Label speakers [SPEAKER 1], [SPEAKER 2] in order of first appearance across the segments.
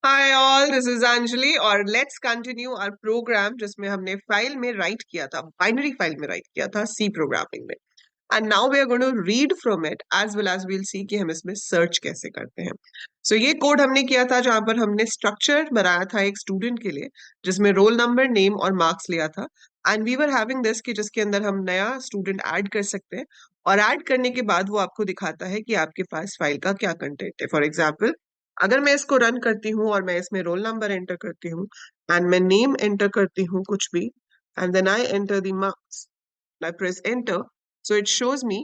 [SPEAKER 1] Hi all, this is Anjali और let's continue our programme जिसमें हमने फाइल में राइट किया था, बाइनरी फाइल में राइट किया था सी प्रोग्रामिंग में। And now we are going to read from it as well as we'll see कि हम इसमें सर्च कैसे करते हैं। सो ये कोड हमने किया था जहां पर हमने स्ट्रक्चर बनाया था एक स्टूडेंट के लिए, जिसमें रोल नंबर, नेम और मार्क्स लिया था। And we were having this कि जिसके अंदर हम नया स्टूडेंट ऐड कर सकते हैं, और ऐड करने के बाद वो आपको दिखाता है कि आपके पास फाइल का क्या कंटेंट है। फॉर एग्जाम्पल, अगर मैं इसको रन करती हूँ और मैं इसमें रोल नंबर एंटर करती हूँ एंड मैं नेम एंटर करती हूँ कुछ भी, and then I enter the marks, I press enter, so it shows me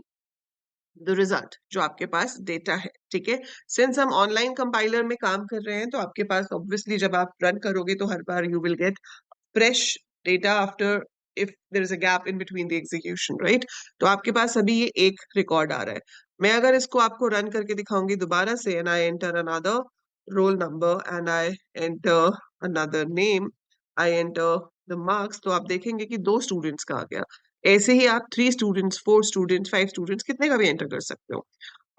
[SPEAKER 1] the result जो आपके पास डेटा है। ठीक है, सिंस हम ऑनलाइन कंपाइलर में काम कर रहे हैं तो आपके पास ऑब्वियसली जब आप रन करोगे तो हर बार you will get fresh data after if there is a gap in between the execution, right. तो आपके पास अभी ये एक रिकॉर्ड आ रहा है। मैं अगर इसको आपको रन करके दिखाऊंगी दोबारा से, and I enter another roll number and I enter another name, I enter the marks, तो आप देखेंगे कि 2 स्टूडेंट्स का आ गया। ऐसे ही आप 3 स्टूडेंट्स, 4 स्टूडेंट्स, 5 स्टूडेंट्स, कितने का भी एंटर कर सकते हो।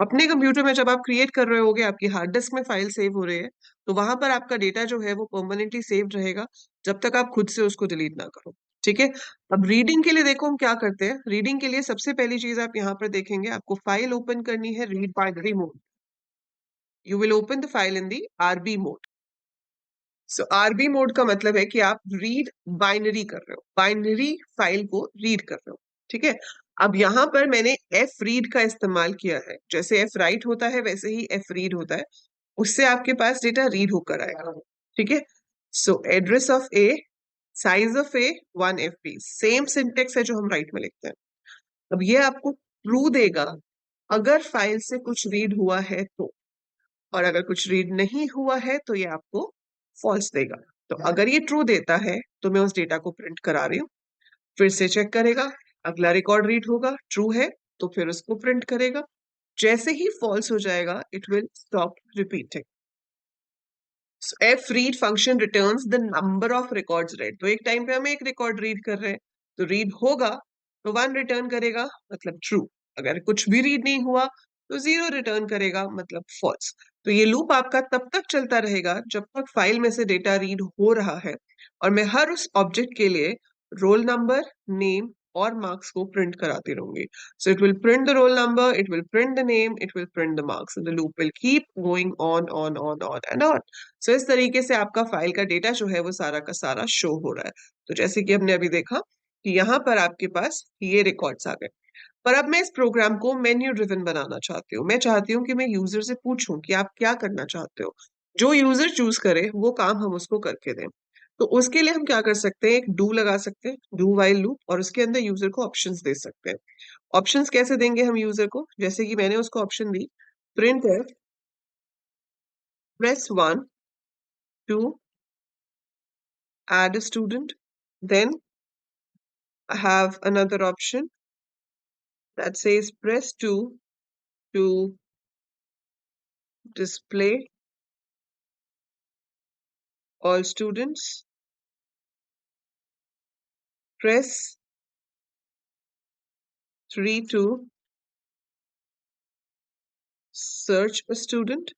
[SPEAKER 1] अपने कंप्यूटर में जब आप क्रिएट कर रहे होगे, आपकी हार्ड डिस्क में फाइल सेव हो रही है, तो वहां पर आपका डेटा जो है वो परमानेंटली सेव रहेगा जब तक आप खुद से उसको डिलीट ना करो। ठीक है, अब रीडिंग के लिए देखो हम क्या करते हैं। रीडिंग के लिए सबसे पहली चीज आप यहाँ पर देखेंगे, आपको फाइल ओपन करनी है read binary mode. You will open the file in the RB mode. So RB mode का मतलब है कि आप रीड बाइनरी कर रहे हो, बाइनरी फाइल को रीड कर रहे हो। ठीक है, अब यहां पर मैंने एफ रीड का इस्तेमाल किया है। जैसे एफ राइट होता है वैसे ही एफ रीड होता है, उससे आपके पास डेटा रीड होकर आएगा। ठीक है, so address of A, size of A 1 FB, same syntax है जो हम राइट में लिखते हैं। अब ये आपको ट्रू देगा अगर फाइल से कुछ रीड हुआ है तो, और अगर कुछ रीड नहीं हुआ है तो ये आपको फॉल्स देगा। तो अगर ये ट्रू देता है तो मैं उस डेटा को प्रिंट करा रही हूँ, फिर से चेक करेगा, अगला रिकॉर्ड रीड होगा, ट्रू है तो फिर उसको प्रिंट करेगा। जैसे ही फॉल्स हो जाएगा it will stop repeating. F read function returns the number of records red. तो एक टाइम पे हम एक रिकॉर्ड रीड कर रहे हैं, तो रीड होगा तो 1 रिटर्न करेगा, मतलब ट्रू। अगर कुछ भी रीड नहीं हुआ तो 0 रिटर्न करेगा, मतलब फॉल्स। तो ये लूप आपका तब तक चलता रहेगा जब तक फाइल में से डेटा रीड हो रहा है, और मैं हर उस ऑब्जेक्ट के लिए रोल नंबर, नेम और मार्क्स को प्रिंट कराती रहूंगी। So it will print the roll number, it will print the name, it will print the marks, and the loop will keep going on and on. So इस तरीके से आपका file का data जो है वो सारा का सारा शो हो रहा है। तो जैसे कि हमने अभी देखा कि यहाँ पर आपके पास ये रिकॉर्ड्स आ गए। पर अब मैं इस प्रोग्राम को मेन्यू ड्रिवन बनाना चाहती हूँ। मैं चाहती हूँ कि मैं यूजर से पूछूं कि आप क्या करना चाहते हो। जो यूजर चूज करे वो काम हम उसको करके दें। तो उसके लिए हम क्या कर सकते हैं, एक डू लगा सकते हैं, डू वाइल लूप, और उसके अंदर यूजर को ऑप्शंस दे सकते हैं। ऑप्शंस कैसे देंगे हम यूजर को, जैसे कि मैंने उसको ऑप्शन दी, printf press 1 to add a student. Then I have another option that says press 2 to display all students. Press 3 to search a student.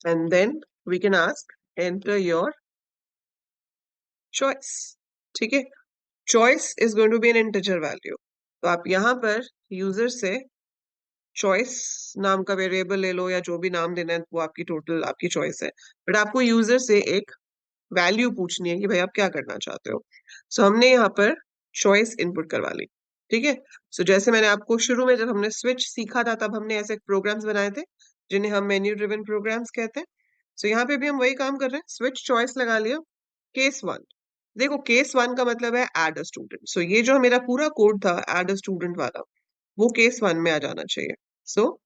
[SPEAKER 1] And then we can ask enter your choice. ठीक है, choice is going to be an integer value. तो आप यहाँ पर user से choice नाम का variable ले लो, या जो भी नाम देना है वो आपकी टोटल आपकी चॉइस है, बट आपको यूजर से एक वैल्यू पूछनी है कि भाई आप क्या करना चाहते हो। सो हमने यहाँ पर चॉइस इनपुट करवा ली। ठीक है, सो जैसे मैंने आपको शुरू में जब हमने स्विच सीखा था तब हमने ऐसे प्रोग्राम्स बनाए थे जिन्हें हम मेन्यू ड्रिवन प्रोग्राम्स कहते हैं। सो यहाँ पे भी हम वही काम कर रहे हैं, स्विच चॉइस लगा लिया, केस 1। देखो केस 1 का मतलब है एड अ स्टूडेंट। सो ये जो मेरा पूरा कोड था एड अ स्टूडेंट वाला, वो केस 1 में आ जाना चाहिए। सो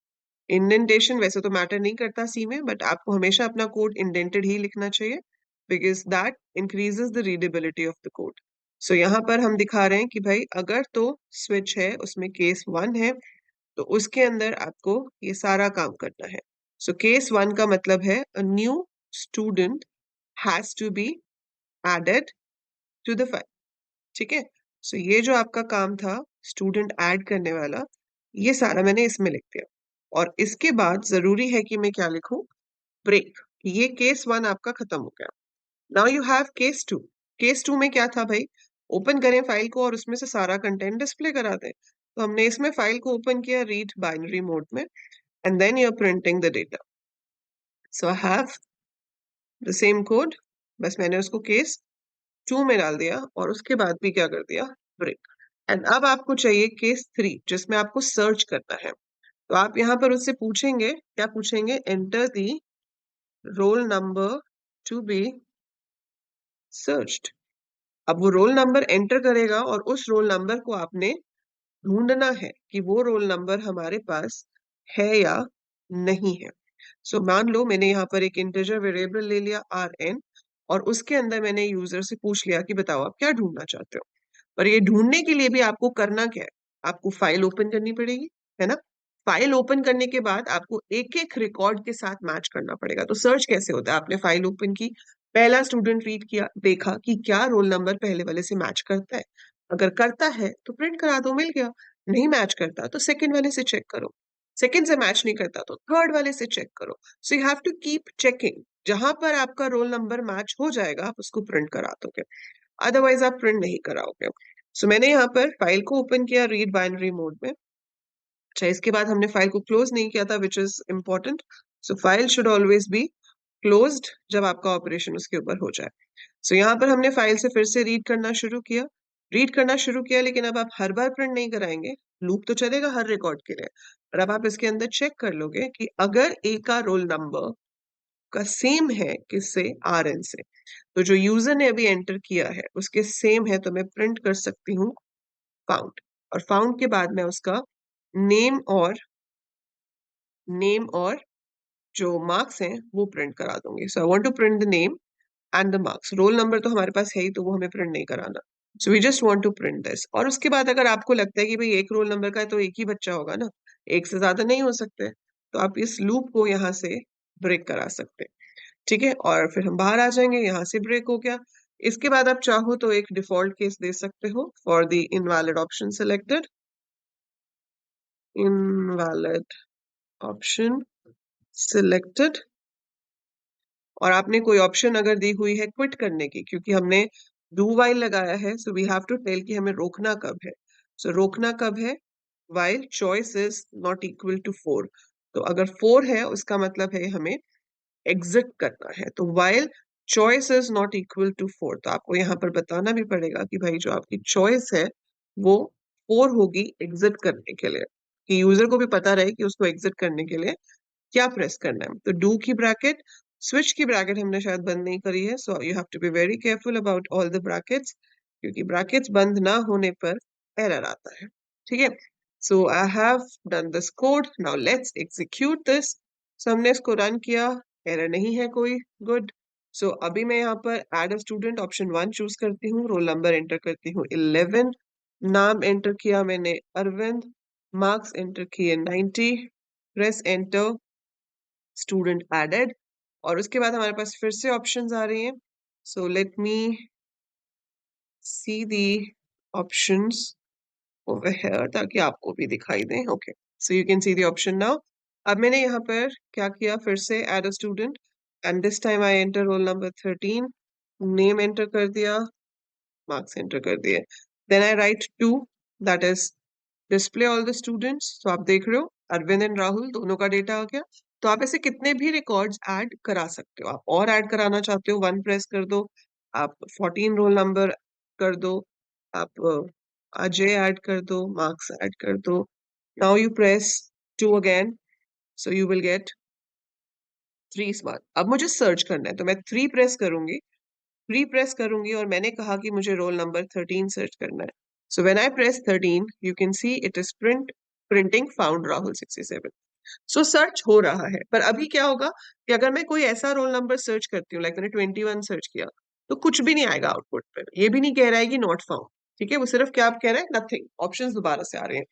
[SPEAKER 1] इंडेंटेशन वैसे तो मैटर नहीं करता सी में, बट आपको हमेशा अपना कोड इंडेंटेड ही लिखना चाहिए, because that increases the readability of the code. So यहाँ पर हम दिखा रहे हैं कि भाई अगर तो स्विच है उसमें केस 1 है तो उसके अंदर आपको ये सारा काम करना है। सो केस 1 का मतलब है a new student has to be added to the file. ठीक है, सो ये जो आपका काम था स्टूडेंट ऐड करने वाला, ये सारा मैंने इसमें लिख दिया। और इसके बाद जरूरी है कि मैं क्या लिखूं, ब्रेक, ये केस 1 आपका खत्म हो गया। Now you have case 2। Case 2 में क्या था भाई, ओपन करें फाइल को और उसमें से सारा कंटेंट डिस्प्ले करा दें। तो हमने इसमें फाइल को ओपन किया रीड बाइनरी मोड में, and then you are printing the data. So I have the same code, बस मैंने उसको केस 2 में डाल दिया और उसके बाद भी क्या कर दिया, ब्रेक। एंड अब आपको चाहिए केस 3 जिसमें आपको सर्च करना है। तो आप यहाँ पर उससे पूछेंगे, क्या पूछेंगे, enter the roll number to be searched. अब वो रोल नंबर एंटर करेगा और उस रोल नंबर को आपने ढूंढना है कि वो रोल नंबर हमारे पास है या नहीं है। सो मान लो मैंने यहाँ पर एक इंटीजर वेरिएबल ले लिया rn, और उसके अंदर मैंने यूजर से पूछ लिया कि बताओ आप क्या ढूंढना चाहते हो। पर ये ढूंढने के लिए भी आपको करना क्या है, आपको फाइल ओपन करनी पड़ेगी, है ना। फाइल ओपन करने के बाद आपको एक एक रिकॉर्ड के साथ मैच करना पड़ेगा। तो सर्च कैसे होता है, आपने फाइल ओपन की, पहला स्टूडेंट रीड किया, देखा कि क्या रोल नंबर पहले वाले से मैच करता है। अगर करता है तो प्रिंट करा दो, मिल गया। नहीं मैच करता तो सेकंड वाले से चेक करो, सेकंड से मैच नहीं करता तो थर्ड वाले से चेक करो। So you have to keep checking, जहां पर आपका रोल नंबर मैच हो जाएगा आप उसको प्रिंट करा दोगे, अदरवाइज आप प्रिंट नहीं कराओगे। सो मैंने यहाँ पर फाइल को ओपन किया रीड बाइनरी मोड में। अच्छा, इसके बाद हमने फाइल को क्लोज नहीं किया था, which is important. So file should always be closed जब आपका ऑपरेशन उसके ऊपर हो जाए। सो यहाँ पर हमने फाइल से फिर से रीड करना शुरू किया, लेकिन अब आप हर बार प्रिंट नहीं कराएंगे, लूप तो चलेगा हर रिकॉर्ड के लिए। और अब आप इसके अंदर चेक कर लोगे कि अगर ए का रोल नंबर का सेम है किससे, rn से, तो जो यूजर ने अभी एंटर किया है उसके सेम है, तो मैं प्रिंट कर सकती हूँ फाउंड। और फाउंड के बाद मैं उसका नेम और जो मार्क्स हैं वो प्रिंट करा दूंगी। So I want to print the name and the marks. Roll number तो हमारे पास है ही, तो वो हमें प्रिंट नहीं कराना। So we just want to print this. और उसके बाद अगर आपको लगता है कि भाई एक रोल नंबर का है तो एक ही बच्चा होगा ना, एक से ज्यादा नहीं हो सकते, तो आप इस लूप को यहाँ से ब्रेक करा सकते हैं। ठीक है, और फिर हम बाहर आ जाएंगे, यहाँ से ब्रेक हो गया। इसके बाद आप चाहो तो एक डिफॉल्ट केस दे सकते हो, for the invalid option selected, invalid option selected. और आपने कोई ऑप्शन अगर दी हुई है क्विट करने की, क्योंकि हमने डू वाइल लगाया है, so we have to tell कि हमें रोकना कब है। सो रोकना कब है, while choice is not equal to 4। तो अगर 4 है उसका मतलब है हमें एग्जिट करना है। तो while choice is not equal to 4, तो आपको यहाँ पर बताना भी पड़ेगा कि भाई जो आपकी चॉइस है वो 4 होगी एग्जिट करने के लिए, कि यूजर को भी पता रहे कि उसको एग्जिट करने के लिए क्या प्रेस करना है। तो डू की ब्रैकेट, स्विच की ब्रैकेट हमने शायद बंद नहीं करी है, so you have to be very careful about all the brackets, क्योंकि ब्रैकेट्स बंद ना होने पर एरर आता है। ठीक है, so I have done this code, now let's execute this. So हमने इसको रन किया, एरर नहीं है कोई, गुड। सो अभी मैं यहाँ पर add a student option 1 choose करती हूँ, रोल नंबर एंटर करती हूँ 11, नाम एंटर किया मैंने अरविंद, मार्क्स एंटर किए 90, प्रेस एंटर, स्टूडेंट एडेड। और उसके बाद हमारे पास फिर से ऑप्शंस आ रही हैं। So let me see the options over here ताकि आपको भी दिखाई दें। Okay, so you can see the option now. अब मैंने यहाँ पर क्या किया, फिर से add a student, and this time I enter roll number 13, name enter कर दिया, मार्क्स एंटर कर दिए, then I write 2, that is display all the students. तो आप देख रहे हो अरविंद एंड राहुल दोनों का डेटा आ गया। तो आप ऐसे कितने भी रिकॉर्ड्स ऐड करा सकते हो, आप और ऐड कराना चाहते हो 1 प्रेस कर दो, आप 14 रोल नंबर कर दो, आप अजय ऐड कर दो, मार्क्स ऐड कर दो। Now you press 2 again, so you will gate 3 smart. अब मुझे सर्च करना है तो मैं 3 प्रेस करूंगी, और मैंने कहा कि मुझे रोल नंबर 13 सर्च करना है। So when I press 13 you can see it is printing found Rahul 67। So search हो रहा है। पर अभी क्या होगा कि अगर मैं कोई ऐसा रोल नंबर सर्च करती हूँ, लाइक मैंने 21 सर्च किया, तो कुछ भी नहीं आएगा आउटपुट पर, ये भी नहीं कह रहा है कि नॉट फाउंड। ठीक है, वो सिर्फ क्या आप कह रहे हैं, नथिंग, ऑप्शंस दोबारा से आ रहे हैं।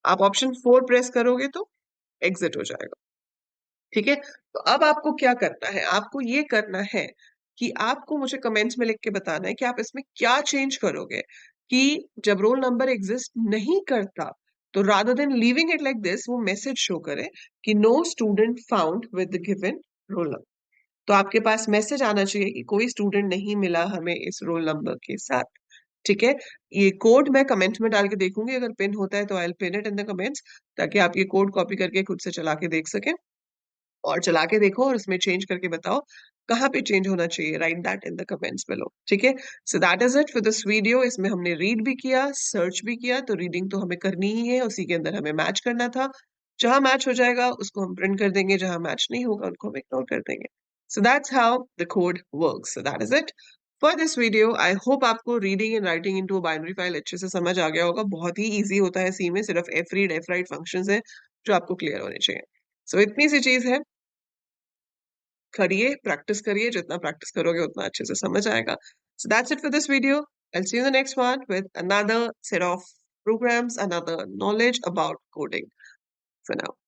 [SPEAKER 1] आप ऑप्शन 4 प्रेस करोगे तो एग्जिट हो जाएगा। ठीक है, तो अब आपको क्या करना है, आपको ये करना है कि आपको मुझे कमेंट्स में लिख के बताना है कि आप इसमें क्या चेंज करोगे, कि जब रोल नंबर एग्जिस्ट नहीं करता तो rather than leaving it like this, वो मैसेज शो करे कि no student found with the given roll number. तो आपके पास मैसेज आना चाहिए कि कोई स्टूडेंट नहीं मिला हमें इस रोल नंबर के साथ, ठीक है? ये कोड मैं कमेंट में डाल के देखूँगी, अगर पिन होता है तो I will pin it in the comments ताकि आप ये कोड कॉपी करके खुद से चला के देख सकें और चला के देखो और उसमें चेंज करके बताओ, कहाँ पे चेंज होना चाहिए, right that in the comments below, ठीक है? सो that is it for this video. इसमें हमने रीड भी किया, सर्च भी किया, तो रीडिंग तो हमें करनी ही है, उसी के अंदर हमें मैच करना था। जहाँ मैच हो जाएगा उसको हम प्रिंट कर देंगे, जहाँ मैच नहीं होगा उनको हम इग्नोर कर देंगे। So that's how the code works. So that is it for this video. I hope आपको reading and writing into a binary file अच्छे से समझ आ गया होगा। बहुत ही ईज़ी होता है सी में, सिर्फ F read, F right functions हैं जो आपको क्लियर होने चाहिए। सो इतनी सी चीज़ है, करिए, जितना प्रैक्टिस करोगे उतना अच्छे से समझ आएगा। So that's it for this video. I'll see you in the next one with another set of programs, another knowledge about coding for now.